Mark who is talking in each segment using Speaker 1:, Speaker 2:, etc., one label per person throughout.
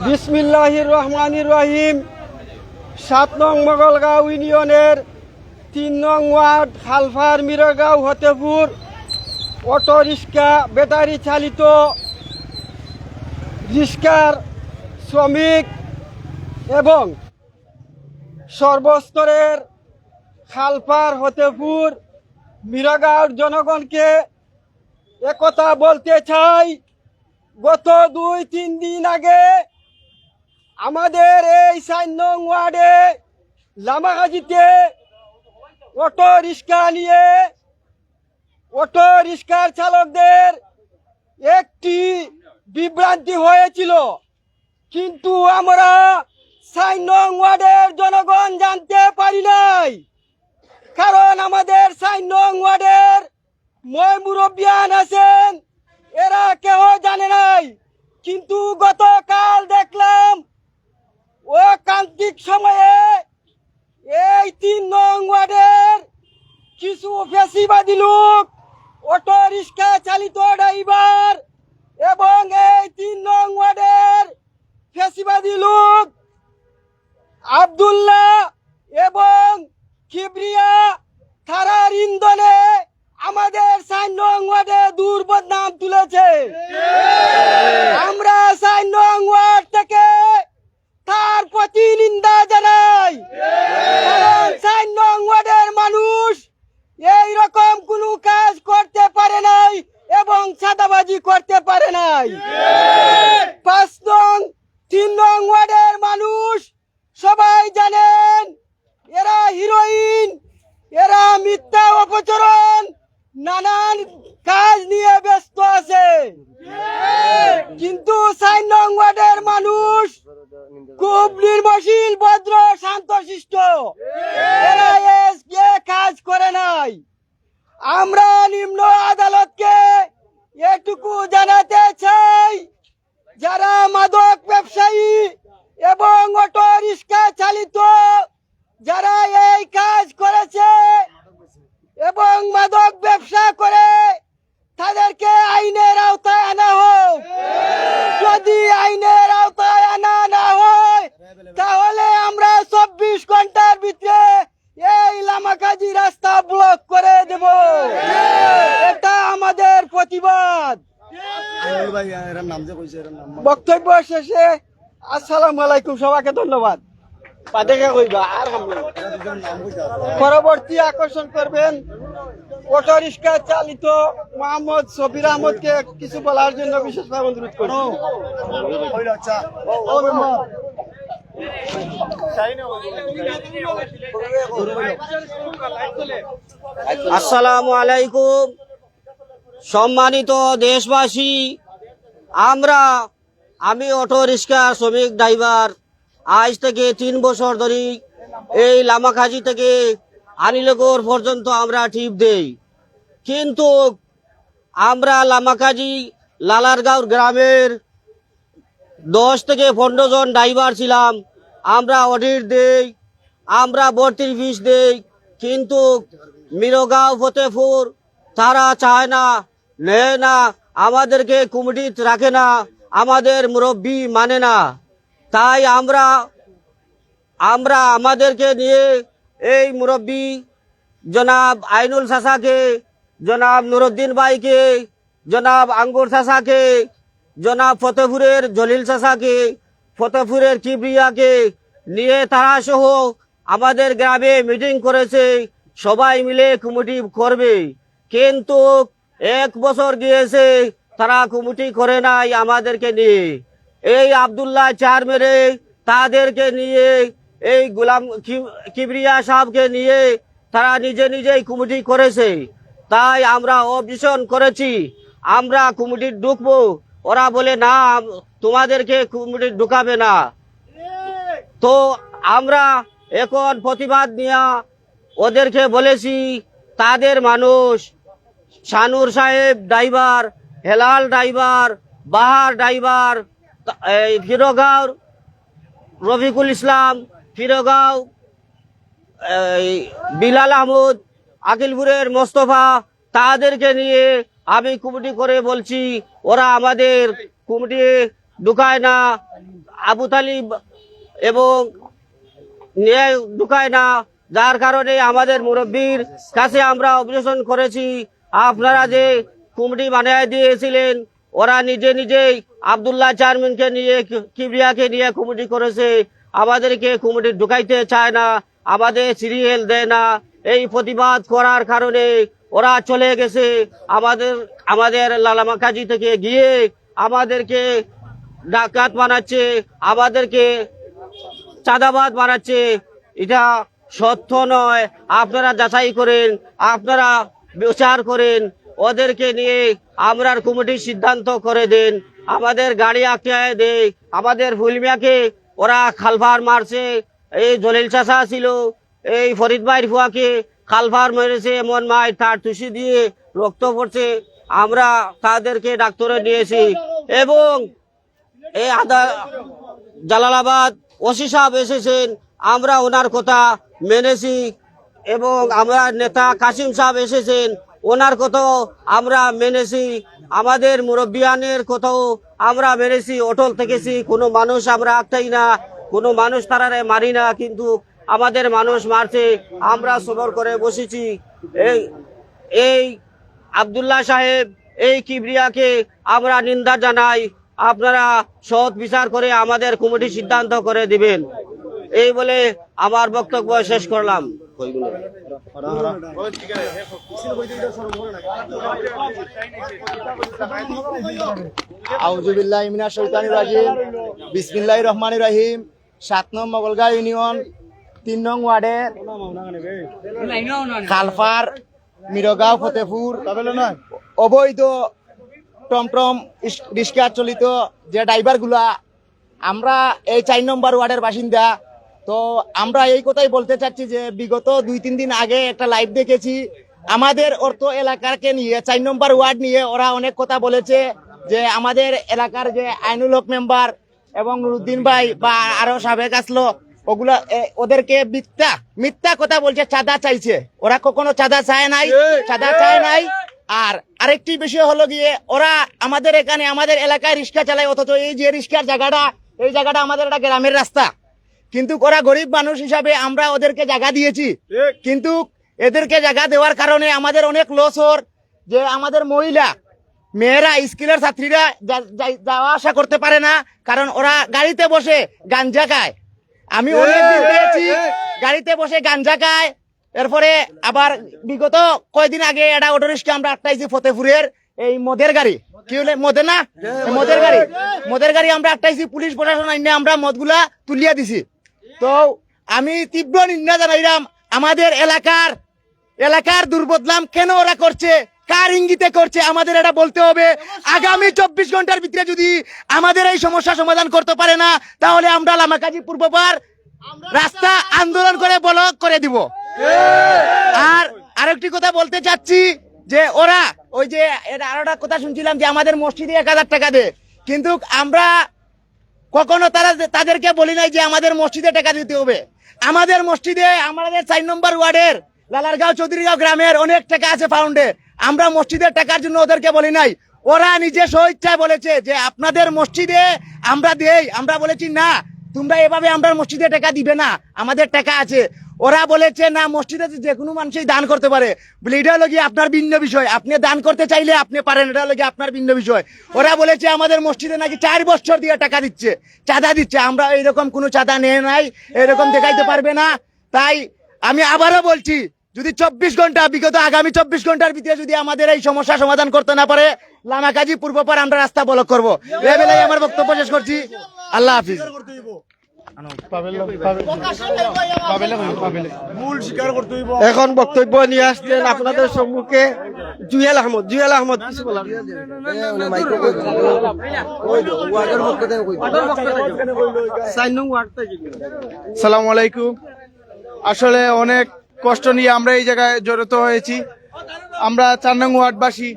Speaker 1: বিসমিল্লাহির রহমানির রহিম। 7 নং মোগলগাঁও ইউনিয়নের 3 নং ওয়ার্ড খালফার মিরগাঁও হতেপুর অটো রিক্সা ব্যাটারি চালিত রিক্সার শ্রমিক এবং সর্বস্তরের খালপার হতেপুর মিরগাঁওর জনগণকে একথা বলতে চাই, গত 2-3 দিন আগে আমাদের এই 4 নং ওয়ার্ডে লামাগাজীতে অটো রিক্সা নিয়ে অটো রিক্সার চালকদের একটি বিভ্রান্তি হয়েছিল, কিন্তু আমরা 4 নং ওয়ার্ডের জনগণ জানতে পারি নাই। কারণ আমাদের 4 নং ওয়ার্ডের মুরব্বিয়ান আছেন, এরা কেউ জানে নাই। কিন্তু গতকাল দেখলাম ও কান্তিক সময়ে এই 3 নং ওয়ার্ডের কিছু ফেসিবাদী লোক অটো রিক্সা চালিত ড্রাইভার এবং এই 3 নং ওয়ার্ডের ফেসিবাদী লোক আব্দুল্লাহ এবং কিবরিয়া থারার ইন্ধনে আমাদের 4 নং ওয়ার্ডে দুর্বদনাম তুলেছে। আমরা 4 নং ওয়ার্ড থেকে তার প্রতি নিন্দা জানাই। কারণ 4 নং ওয়ার্ডের মানুষ এই রকম কোনো কাজ করতে পারে নাই এবং চাঁদাবাজি করতে পারে নাই। 5 নং 3 নং ওয়ার্ডের মানুষ সবাই জানেন, এরা হিরোইন, এরা মিথ্যা অপচরণ, নানান কাজ নিয়ে ব্যস্ত আছে। কিন্তু 4 নং ওয়ার্ডের মানুষ খুব নির্ভরশীল, ভদ্র, শান্তশিষ্ট, এরা এ কাজ করে নাই। আমরা নিম্ন আদালতকে এটুকু জানাতে চাই, যারা মাদক ব্যবসায়ী এবং অটো রিক্সা চালিত যারা এই কাজ করেছে এবং মাদক ব্যবসা করে তাদেরকে আইনের আওতায় আনা হোক। যদি আইনের আওতায় আনা না হয় তাহলে আমরা 24 ঘন্টার ভিতরে এই লামাকাজি রাস্তা ব্লক করে দেব। এটা আমাদের প্রতিবাদ। বক্তব্য শেষে আসসালামু আলাইকুম, সবাইকে ধন্যবাদ। পরবর্তী আকর্ষণ করবেন অটো রিক্সা চালিত মোহাম্মদ সবির আহমদকে কিছু বলার জন্য বিশেষভাবে অনুরোধ করি।
Speaker 2: আসসালামু আলাইকুম, সম্মানিত দেশবাসী। আমি অটো রিক্সা শ্রমিক ড্রাইভার, আজ থেকে 3 বছর ধরে এই লামাখাজি থেকে আনিলগড় পর্যন্ত আমরা টিপ দেই। কিন্তু আমরা লামাখাজি লালারগাঁও গ্রামের 10 থেকে 15 জন ড্রাইভার ছিলাম। আমরা অডিট দেই, আমরা ভর্তির ফিস দেই, কিন্তু মিরগাঁও ফতেপুর তারা চায় না, নেয় না, আমাদেরকে কমিটিতে রাখে না, আমাদের মুরব্বী মানে না। তাই আমরা আমাদেরকে নিয়ে এই মুরব্বী জনাব আইনুল চাচাকে, জনাব নুরুদ্দিন ভাইকে, জনাব আঙ্গুর চাচাকে, জনাব ফতেপুরের জলিল চাচাকে, ফতেপুরের কিবরিয়াকে নিয়ে তারা সহ আমাদের গ্রামে মিটিং করেছে, সবাই মিলে কমিটি করবে। কিন্তু 1 বছর গিয়েছে, তারা কমিটি করে নাই আমাদেরকে নিয়ে। এই আব্দুল্লাহ চার মেরে তাদেরকে নিয়ে, এই গোলাম কিবরিয়া সাহেবকে নিয়ে তারা নিজেই কমিটি করেছে। তাই আমরা অবজেকশন করেছি, আমরা কমিটি ঢুকবো। ওরা বলে না, তোমাদেরকে কমিটি ঢুকাবে না। তো আমরা এখন প্রতিবাদ নিয়ে ওদেরকে বলেছি, তাদের মানুষ শানুর সাহেব ড্রাইভার, হেলাল ড্রাইভার, বাহার ড্রাইভার, ফিরগাঁও রফিকুল ইসলাম, ফিরগাঁও বিলাল আহমদ, আকিলপুরের মোস্তফা, তাদেরকে নিয়ে আমি কমিটি করে বলছি, ওরা আমাদের কমিটি ঢুকায় না, আবু তালিব এবং ন্যায় ঢুকায় না, যার কারণে আমাদের মুরব্বীর কাছে আমরা অবজেকশন করেছি। আপনারা যে কমিটি বানিয়ে দিয়েছিলেন, ওরা নিজে নিজেই আব্দুল্লাহ চেয়ারম্যানকে নিয়ে, কিবরিয়াকে নিয়ে কমিটি করেছে, আমাদেরকে কমিটি ঢুকাইতে চায় না, আমাদের সিরিয়াল দেয় না। এই প্রতিবাদ করার কারণে ওরা চলে গেছে। আমাদের লালামা কাজী থেকে গিয়ে আমাদেরকে ডাকাত বানাচ্ছে, আমাদেরকে চাঁদাবাদ বানাচ্ছে। এটা সত্য নয়। আপনারা যাচাই করেন, আপনারা বিচার করেন, ওদেরকে নিয়ে আমরা কমিটির সিদ্ধান্ত করে দেন। আমাদের গাড়ি আটকায় দেয়, আমাদের ফুলমিয়াকে ওরা খালফার মারছে। এই জলিল চাষা ছিল, এই ফরিদ ভাইয়ের ফুয়াকে খালফার মেরেছে, এমন মাই তার তুষি দিয়ে রক্ত পড়ছে। আমরা তাদেরকে ডাক্তারে নিয়েছি এবং এই জালালাবাদ ওসি সাহেব এসেছেন, আমরা ওনার কথা মেনেছি এবং আমরা নেতা কাসিম সাহেব এসেছেন, ওনার কথাও আমরা মেনেছি। আমাদের মুরব্বিয়ানের কথাও আমরা মেনেছি, অটল থেকেছি। কোনো মানুষ আমরা আটকাই না, কোনো মানুষ তারারে মারি না, কিন্তু আমাদের মানুষ মারছে, আমরা সবর করে বসেছি। এই আব্দুল্লাহ সাহেব, এই কিবরিয়াকে আমরা নিন্দা জানাই। আপনারা সৎ বিচার করে আমাদের কমিটি সিদ্ধান্ত করে দিবেন। এই বলে আমার বক্তব্য শেষ করলাম।
Speaker 3: আউযুবিল্লাহি মিনাশ শাইতানির রাজিম। বিসমিল্লাহির রহমানির রহিম। 7 নং মগলগাঁও ইউনিয়ন 3 নং ওয়ার্ডের খালফার মিরগাঁও ফতেপুর অবৈধ টমটম রিক্সা চলিত যে ড্রাইভারগুলা, আমরা এই 4 নম্বর ওয়ার্ডের বাসিন্দা। তো আমরা এই কথাই বলতে চাচ্ছি যে বিগত 2-3 দিন আগে একটা লাইভ দেখেছি, আমাদের অর্থ এলাকাকে নিয়ে 4 নম্বর ওয়ার্ড নিয়ে ওরা অনেক কথা বলেছে যে আমাদের এলাকার যে আইনুল হক মেম্বার এবং নুরুদ্দিন ভাই বা আরো সাবেক আসলো, ওগুলা ওদেরকে মিথ্যা কথা বলছে, চাঁদা চাইছে। ওরা কখনো চাঁদা চায় নাই। আর আরেকটি বিষয় হলো গিয়ে, ওরা আমাদের এখানে আমাদের এলাকায় রিক্সা চালায়, অথচ এই যে রিক্সার জায়গাটা, এই জায়গাটা আমাদের একটা গ্রামের রাস্তা, কিন্তু ওরা গরিব মানুষ হিসাবে আমরা ওদেরকে জায়গা দিয়েছি। কিন্তু এদেরকে জায়গা দেওয়ার কারণে আমাদের অনেক লস হর, যে আমাদের মেয়েরা, স্কুলের ছাত্রীরা যাওয়া আসা করতে পারে না, কারণ ওরা গাড়িতে বসে গাঞ্জা খায়। আমি অনেকদিন পেয়েছি গাড়িতে বসে গাঞ্জা খায়। এরপরে আবার বিগত কয়েকদিন আগে একটা অটো রিক্সা আমরা আটকাইছি ফতেপুরের, এই মদের গাড়ি, কি হলে মদের গাড়ি আমরা আটকাইছি। পুলিশ প্রশাসন আইনে আমরা মদগুলা তুলিয়া দিছি। তো আমি তীব্র নিন্দা জানাইলাম আমাদের এলাকার দুর্বদনাম কেন ওরা করছে, কার ইঙ্গিতে করছে, আমাদের এটা বলতে হবে। আগামী 24 ঘন্টার ভিতরে যদি আমাদের এই সমস্যা সমাধান করতে পারে না, তাহলে আমরা লামাকাজি পূর্বপার রাস্তা আন্দোলন করে ব্লক করে দিব। আর আরেকটি কথা বলতে চাচ্ছি যে ওরা ওই যে আরেকটা কথা শুনছিলাম যে আমাদের মসজিদে 1000 টাকা দেয়, কিন্তু আমরা কখনো তাদেরকে বলি নাই যে আমাদের মসজিদে টাকা দিতে হবে। আমাদের মসজিদে, আমাদের 4 নম্বর ওয়ার্ডের লালারগাঁও চৌধুরীগাঁও গ্রামের অনেক টাকা আছে ফাউন্ডে, আমরা মসজিদের টাকার জন্য ওদেরকে বলি নাই। ওরা নিজে স্বেচ্ছায় বলেছে যে আপনাদের মসজিদে আমরা দেই। আমরা বলেছি না, তোমরা এভাবে আমরা মসজিদে টাকা দিবে না, আমাদের টাকা আছে। ওরা বলেছে না, মসজিদে যে কোনো মানুষই দান করতে পারে। বলে এটা হলো গিয়ে আপনার ভিন্ন বিষয়, আপনি দান করতে চাইলে আপনি পারেন, এটা হলো গিয়ে আপনার ভিন্ন বিষয়। ওরা বলেছে আমাদের মসজিদে নাকি 4 বছর দিয়ে টাকা দিচ্ছে, চাঁদা দিচ্ছে। আমরা এইরকম কোনো চাঁদা নেই নাই, এরকম দেখাইতে পারবে না। তাই আমি আবারও বলছি, যদি 24 ঘন্টা, বিগত আগামী 24 ঘন্টার ভিতরে যদি আমাদের এই সমস্যা সমাধান করতে না পারে, লামাকাজি পূর্বপার আমরা রাস্তা ব্লক করবো। এই বেলায় আমার বক্তব্য শেষ করছি। আল্লাহ হাফিজ।
Speaker 1: এখন বক্তব্য নিয়ে আসছেন আপনাদের সম্মুখে জুয়েল আহমদ। কিছু বলার?
Speaker 4: সালামু আলাইকুম। আসলে অনেক কষ্ট নিয়ে আমরা এই জায়গায় জড়িত হয়েছি। আমরা 4 নং ওয়ার্ডবাসী।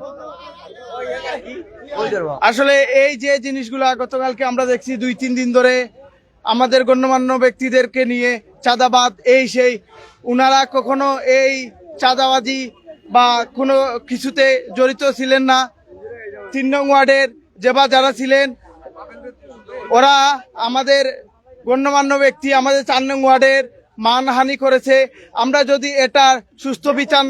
Speaker 4: আসলে এই যে জিনিসগুলা গতকালকে আমরা দেখছি, 2-3 দিন ধরে আমাদের গণ্যমান্য ব্যক্তিদেরকে নিয়ে চাঁদাবাদ, এই সেই, উনারা কখনো এই চাঁদাবাজি বা কোনো কিছুতে জড়িত ছিলেন না। 3 নং ওয়ার্ডের যারা ছিলেন ওরা আমাদের গণ্যমান্য ব্যক্তি আমাদের 4 নং ওয়ার্ডের মানহানি করেছে। আমরা যদি এটার সুস্থ বিচার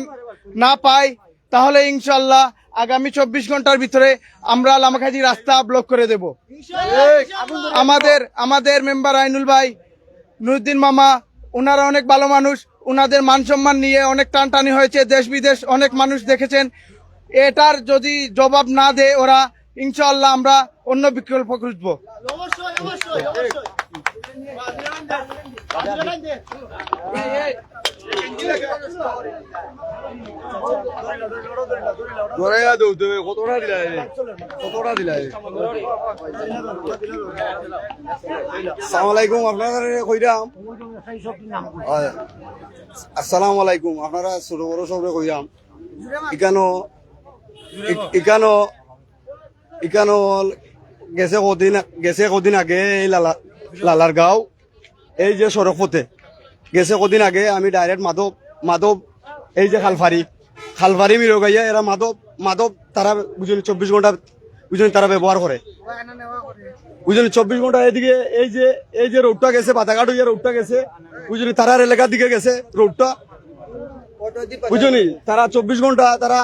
Speaker 4: না পাই তাহলে ইনশাল্লাহ আগামী 24 ঘন্টার ভিতরে আমরা লামাখাজি রাস্তা ব্লক করে দেব। আমাদের মেম্বার আইনুল ভাই, নুরুদ্দিন মামা, ওনারা অনেক ভালো মানুষ, ওনাদের মান সম্মান নিয়ে অনেক টানটানি হয়েছে, দেশ বিদেশ অনেক মানুষ দেখেছেন। এটার যদি জবাব না দেয় ওরা, ইনশাআল্লাহ আমরা অন্য বিকল্প খুঁজবো।
Speaker 5: আসসালামু আলাইকুম, আপনারা কইরাম। আসসালামু আলাইকুম, আপনারা ছোট বড় সবরে কইরাম। ইকানো গেছে কদিন আগে এই লালার গাঁও এই যে সড়ক পথে গেছে কদিন আগে আমি ডাইরেক্ট মাধব এই যে খালফারি মিরগাইয়া এরা মাধব তারা বুঝলি 24 ঘন্টা বুঝলি তারা ব্যবহার করে বুঝলি 24 ঘন্টা। এদিকে এই যে রোডটা গেছে বাতাঘাট হইয়া রোডটা গেছে বুঝলি তারার এলাকার দিকে গেছে রোডটা বুঝলি। তারা 24 ঘন্টা তারা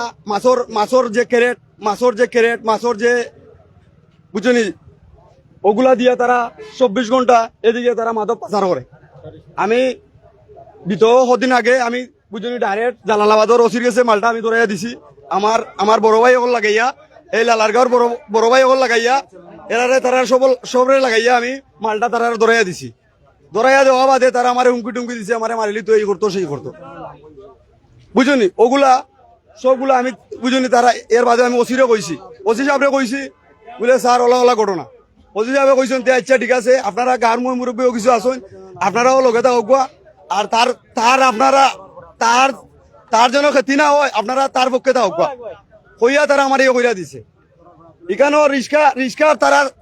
Speaker 5: মাছর যে ক্যারেট মাছর যে বুঝলি ওগুলা দিয়া তারা 24 ঘন্টা এদিকে তারা মাদক পাচার করে। আমি কদিন আগে আমি বুঝলি ডাইরেক্ট জালালাবাদর ওসির গেছে মালটা আমি ধরাইয়া দিছি। আমার বড় ভাই ওগুলো লাগাইয়া এই লালারগাঁওর বড় ভাই ওগুলো লাগাইয়া এরারে তারা সবরে লাগাইয়া আমি মালটা তারা ধরাইয়া দিছি। ধরাইয়া দেওয়া বাদে তারা আমার হুমকি টুমকি দিছে, আমার মারিলি তো এই করতো সেই করতো বুঝলি। ওগুলা সবগুলা আমি বুঝলি তারা এর বাদে আমি ওসিরে কইছি, ওসি সাহেবরে কইছি বলে স্যার ওলা ঘটনা। ওসি সাহেবে কইছেন আচ্ছা ঠিক আছে, আপনারা গার মুরব্বীও কিছু আসুন, আপনারাও লগে থাকুক আর তার আপনারা তার জন্য ক্ষতি না হয় আপনারা তার পক্ষে থাকুক কইয়া তারা আমার ইয়ে কইরা দিছে। এখানেও রিক্সা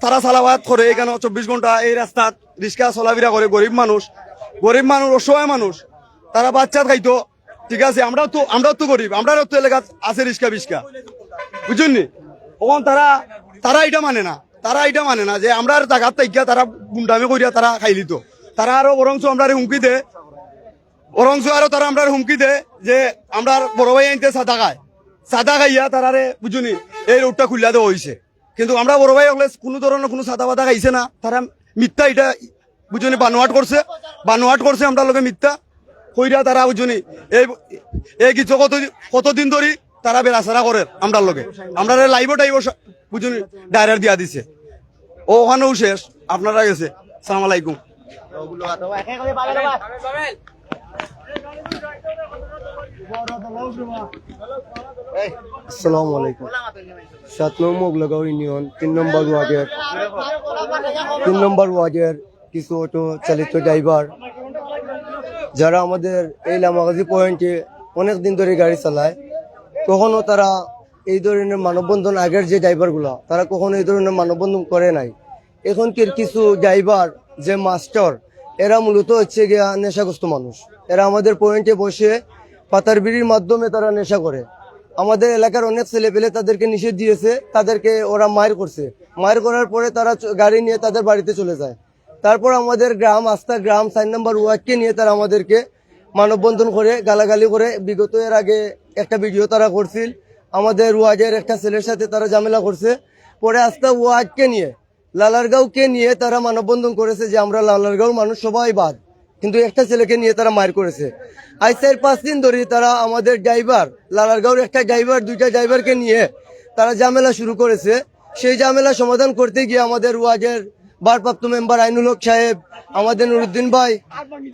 Speaker 5: তারা চালাবাদ করে, এখানে 24 ঘন্টা এই রাস্তাত রিক্সা চলাফেরা করে। গরিব মানুষ অসহায় মানুষ, তারা বাচ্চা খাইতো ঠিক আছে। আমরাও তো গরিব, আমরাও তো এলাকাত আছে রিক্সা বিস্কা বুঝলি। তখন তারা এটা মানে না যে আমরা জায়গার থেকে তারা গুন্ডামি করিয়া তারা খাইলিত। তারা আরো বরংশ আমরা হুমকি দে তারা আমরা হুমকি দে যে আমরা বড় ভাই আনতে সাদা খাইয়া তারারে বুঝুনি এই রোডটা খুলিয়া দেওয়া হয়েছে। কিন্তু আমরা বড় ভাই হলে কোনো ধরনের কোনো সাদা বাদা খাইছে না, তারা মিথ্যা এটা বুঝুনি বানোয়াট করছে আমরা লোকে মিথ্যা কইরা তারা বুঝুনি এই কিছু কতদিন ধরে তারা বেড়াচারা করে আমরা লোকে। আমরা লাইভ বুঝুনি ডায়রার দিয়া দিছে, ওখানেও শেষ আপনারা গেছে। সালাম আলাইকুম।
Speaker 6: আসসালামু আলাইকুম। 7 নং মোগলাগাঁও ইউনিয়ন 3 নম্বর ওয়ার্ডের কিছু অটো চালিত ড্রাইভার যারা আমাদের এই লামাগাজী পয়েন্টে অনেক দিন ধরে গাড়ি চালায়, কখনো তারা এই ধরনের মানববন্ধন, আগের যে ড্রাইভারগুলো তারা কখনো এই ধরনের মানববন্ধন করে নাই। এখনকার কিছু ড্রাইভার যে মাস্টার এরা মূলত হচ্ছে গিয়া নেশাগ্রস্ত মানুষ। এরা আমাদের পয়েন্টে বসে পাতার বিড়ির মাধ্যমে তারা নেশা করে। আমাদের এলাকার অনেক ছেলেপেলে তাদেরকে নিষেধ দিয়েছে, তাদেরকে ওরা মায়ের করছে। মায়ের করার পরে তারা গাড়ি নিয়ে তাদের বাড়িতে চলে যায়। তারপর আমাদের আস্থা গ্রাম 4 নম্বর ওয়ার্ডকে নিয়ে তারা আমাদেরকে মানববন্ধন করে গালাগালি করে। বিগত এর আগে একটা ভিডিও তারা করছিল, আমাদের ওয়ার্ডের একটা ছেলের সাথে তারা ঝামেলা করছে। পরে আস্থা ওয়ার্ডকে নিয়ে লালারগাঁওকে নিয়ে তারা মানববন্ধন করেছে যে আমরা লালারগাঁওর মানুষ সবাই বাদ, কিন্তু একটা ছেলেকে নিয়ে তারা মার করেছে। আজ 4-5 দিন ধরে তারা আমাদের ড্রাইভার, লালারগাঁওর একটা ড্রাইভার, 2টা ড্রাইভারকে নিয়ে তারা ঝামেলা শুরু করেছে। সেই ঝামেলা সমাধান করতে গিয়ে আমাদের ওয়ার্ডের ভারপ্রাপ্ত মেম্বার আইনুল হক সাহেব, আমাদের নুরুদ্দিন ভাই,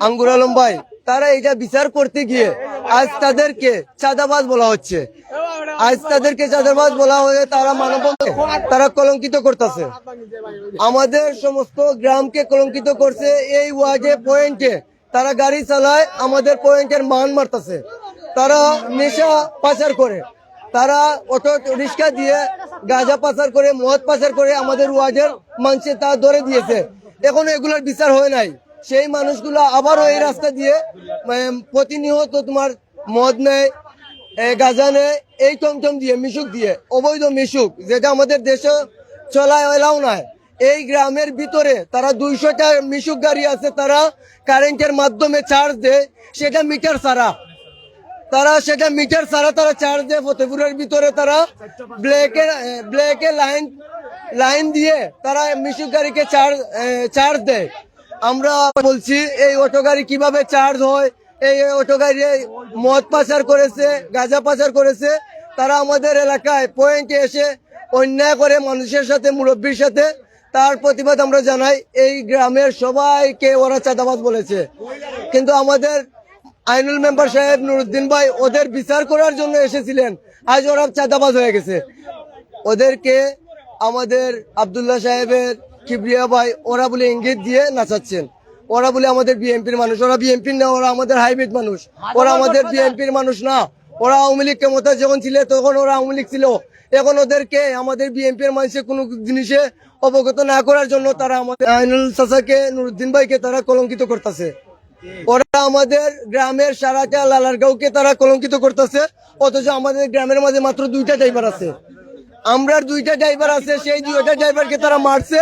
Speaker 6: আঙ্গুর আলম ভাই, তারা এটা বিচার করতে গিয়ে আজ তাদেরকে চাঁদাবাজ বলা হচ্ছে। তারা মানববন্ধন, তারা কলঙ্কিত করতেছে, আমাদের সমস্ত গ্রামকে কলঙ্কিত করছে। এই ওয়ার্ডে পয়েন্টে তারা গাড়ি চালায়, আমাদের পয়েন্টের মান মারতেছে। তারা নেশা পাচার করে, তারা অটো রিক্সা দিয়ে গাঁজা পাচার করে, মদ পাচার করে আমাদের ওয়ার্ডের মানুষে তা ধরে দিয়েছে। এখনো এগুলোর বিচার হয় নাই। সেই মানুষগুলো আবারও এই রাস্তা দিয়ে প্রতিনিয়ত তোমার মদ নেয়, গাঁজা নেয়, এই টমটম দিয়ে মিশুক দিয়ে, অবৈধ মিশুক, যেটা আমাদের দেশে চলায় এলাও নয়। এই গ্রামের ভিতরে তারা 200টা মিশুক গাড়ি আছে, তারা কারেন্টের মাধ্যমে চার্জ দেয়, সেটা মিটার ছাড়া তারা চার্জ দেয়। ফতেপুরের ভিতরে তারা ব্ল্যাকে লাইন দিয়ে তারা মিশুক গাড়িকে চার্জ দেয়। আমরা বলছি এই অটো গাড়ি কিভাবে চার্জ হয়, এই অটো গাড়ি মদ পাচার করেছে, গাঁজা পাচার করেছে, তারা আমাদের এলাকায় পয়েন্টে এসে অন্যায় করে মানুষের সাথে, মুরব্বীর সাথে। তার প্রতিবাদ আমরা জানাই। এই গ্রামের সবাইকে ওরা চাঁদাবাজ বলেছে, কিন্তু আমাদের আইনুল মেম্বার সাহেব, নুরুদ্দিন ভাই ওদের বিচার করার জন্য এসেছিলেন, আজ ওরা চাঁদাবাজ হয়ে গেছে। ওদেরকে আমাদের আব্দুল্লাহ সাহেবের, কিবরিয়া ভাই ওরা বলে ইঙ্গিত দিয়ে নাচাচ্ছেন। ওরা বলে আমাদের বিএনপির মানুষ, ওরা বিএনপির না, ওরা আমাদের হাইব্রিড মানুষ, ওরা আমাদের বিএনপির মানুষ না। ওরা আওয়ামী লীগ ক্ষমতা যখন ছিল তখন ওরা আওয়ামী লীগ ছিল। এখন ওদেরকে আমাদের বিএনপির মানুষের কোনো জিনিসে অবগত না করার জন্য তারা আমাদের আইনুল চাচাকে, নুরুদ্দিন ভাইকে তারা কলঙ্কিত করতেছে। ওরা আমাদের গ্রামের সারাটা লালারগাঁওকে তারা কলঙ্কিত করতেছে, অথচ আমাদের গ্রামের মাঝে মাত্র 2টা ড্রাইভার আছে। আমরা 2টা ড্রাইভার আছে, সেই 2টা ড্রাইভারকে তারা মারছে।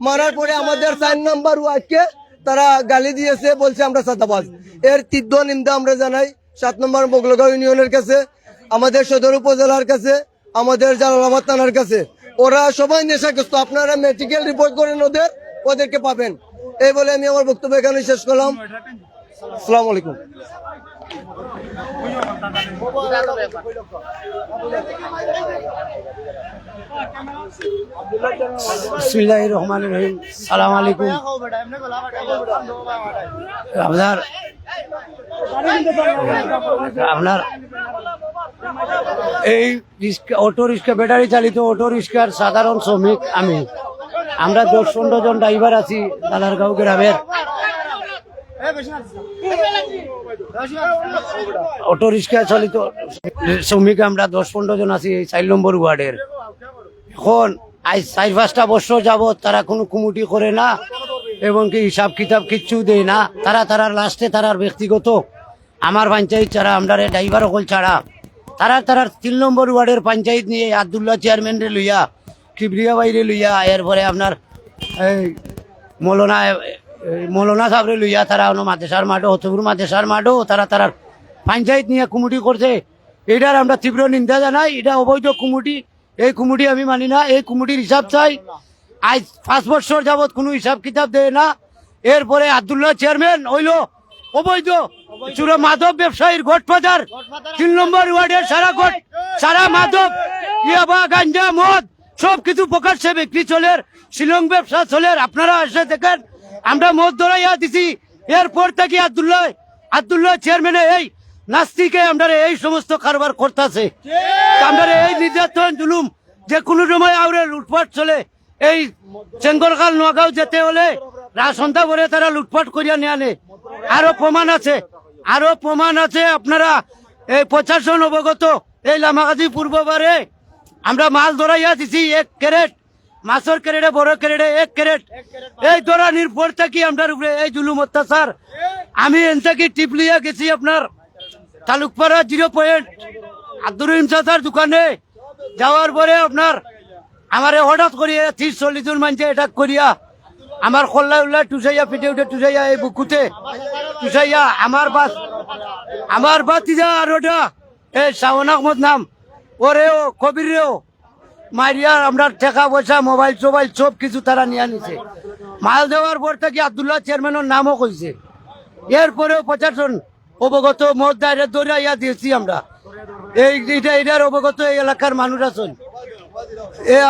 Speaker 6: মারার পরে আমাদের 4 নম্বর ওয়ার্ডকে তারা গালি দিয়েছে, বলছে আমরা চাঁদাবাজ। এর তীব্র নিন্দা আমরা জানাই 7 নম্বর বগলগাঁও ইউনিয়নের কাছে, আমাদের সদর উপজেলার কাছে, আমাদের জালালাবাদ থানার কাছে। ওরা সবাই নেশাগ্রস্ত, আপনারা মেডিকেল রিপোর্ট করেন, ওদেরকে পাবেন। এই বলে আমি আমার বক্তব্য এখানে শেষ করলাম। আসসালামু আলাইকুম।
Speaker 7: বিসমিল্লাহির রহমানির রহিম। সালাম আলাইকুম। আপনার এই অটো রিক্সা, ব্যাটারি চালিত অটো রিক্সার সাধারণ শ্রমিক আমি। আমরা 10-15 জন ড্রাইভার আছি লালারগাঁও গ্রামের। অটো রিক্সা চালিত শ্রমিক আমরা 10-15 জন আছি এই 4 নম্বর ওয়ার্ডের। এখন আজ 4-5টা বছর যাবৎ তারা কোনো কমিটি করে না, এবং কি হিসাব কিতাব কিচ্ছু দেয় না। তারা লাস্টে তারার ব্যক্তিগত আমার পঞ্চায়েত ছাড়া, আমরা ড্রাইভার সকল ছাড়া তারা 3 নম্বর ওয়ার্ডের পঞ্চায়েত নিয়ে আব্দুল্লাহ চেয়ারম্যান রে লইয়া, কিবরিয়া বাইরে লইয়া, এরপরে আপনার এই মৌলানা সাহেবরে লইয়া তারা মাদেশার মাঠও, হতপুর মাদেশার মাঠও তারা পঞ্চায়েত নিয়ে কমিটি করছে। এটার আমরা তীব্র নিন্দা জানাই। এটা অবৈধ কমিটি, এই কমিটি আমি মানি না। এই কমিটির হিসাব চাই। আজ 5 বছর যাবৎ কোনো হিসাব কিতাব দেয় না। এরপরে আব্দুল্লাহ চেয়ারম্যান হইল অবৈধ চুরা মাদক ব্যবসায়ীর গডফাদার। 3 নম্বর ওয়ার্ডের সারা মাদক, ইয়াবা, গাঞ্জা, মদ সবকিছু প্রকাশ্যে বিক্রি চলে, শিলং ব্যবসা চলে। আপনারা এসে দেখেন, আমরা মদ ধরাইয়া দিছি। এরপর থেকে আব্দুল্লাহ চেয়ারম্যানে এই নাস্তিকে আমরা এই সমস্ত কারবার করতেছে। আমরা এই নির্যাতন জুলুম যে কোনো সময় আউরে লুটপাট চলে। এই চেঙ্গরখাল নোয়াগাঁও যেতে হলে সন্ধ্যা করে তারা লুটপাট করিয়া নিয়ে আনে। আরো প্রমাণ আছে। আপনারা এই প্রশাসন অবগত। এই লামাগাজী পূর্ববারে আমরা মাছ ধরাইয়া দিছি 1 ক্যারেট, মাছের ক্যারেটে, বড় ক্যারেটে 1 ক্যারেট। এই ধরানির পর থেকে আমরা উপরে এই জুলুম অত্যাচার। আমি এন থেকে টিপ লিয়া গেছি আপনার তালুকপাড়া 0 পয়েন্ট আব্দুর রহিম চাচার দোকানে। যাওয়ার পরে আপনার আমার হঠাৎ করিয়া 30-40 জন মানুষ অ্যাটাক করিয়া আমার খোল্লা উল্লা টুসাইয়া, পিঠে উঠে টুসাইয়া, এই বুকুতে টুসাইয়া আমার বাতিজা আর ওটা এই শাওন আহমদ নাম, ওরেও কবিরেও মারিয়া আমরা টাকা পয়সা, মোবাইল সব কিছু তারা নিয়ে নিছে। মাল দেওয়ার পর থেকে আব্দুল্লাহ চেয়ারম্যানের নামও কইছে। এরপরেও প্রশাসন অবগত, মদ ডাইরেক্ট দৌড়াইয়া দিয়েছি আমরা। এইটার অবগত এই এলাকার মানুষ আছেন।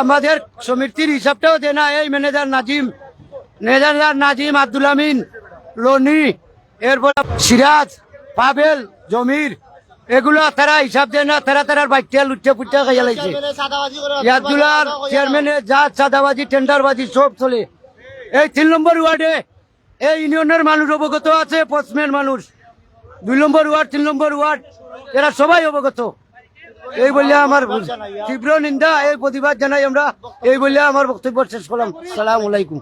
Speaker 7: আমাদের সমিতির হিসাবটাও দেয় না। এই ম্যানেজার নাজিম, আব্দুল আমিন, লনি, এরপর সিরাজ, পাবেল, জমির, এগুলো তারা হিসাব দেয় না। তারার বাইকটা লুটে পুটে খাইয়া লাগছে। আব্দুল্লাহ চেয়ারম্যানের যা চাঁদাবাজি, টেন্ডারবাজি সব চলে। এই 3 নম্বর ওয়ার্ডে এই ইউনিয়নের মানুষ অবগত আছে, পোস্টম্যান মানুষ 2 নম্বর ওয়ার্ড, 3 নম্বর ওয়ার্ড, এরা সবাই অবগত। এই বললে আমার তীব্র নিন্দা, এই প্রতিবাদ জানাই আমরা। এই বললে আমার বক্তব্য শেষ করলাম। সালাম আলাইকুম।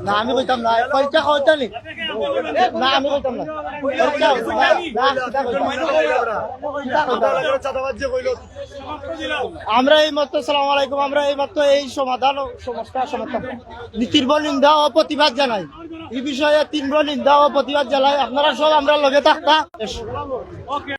Speaker 3: না আমি কইতাম না, কয়টা না আমি কইতাম না আমরা এই মাত্র সালাম আলাইকুম আমরা এই মাত্র এই সমাধান ও সমস্যা সমাধান তীব্র নিন্দা ও প্রতিবাদ জানাই এই বিষয়ে তীব্র নিন্দা ও প্রতিবাদ জানাই আপনারা সব আমরা লগে থাকতা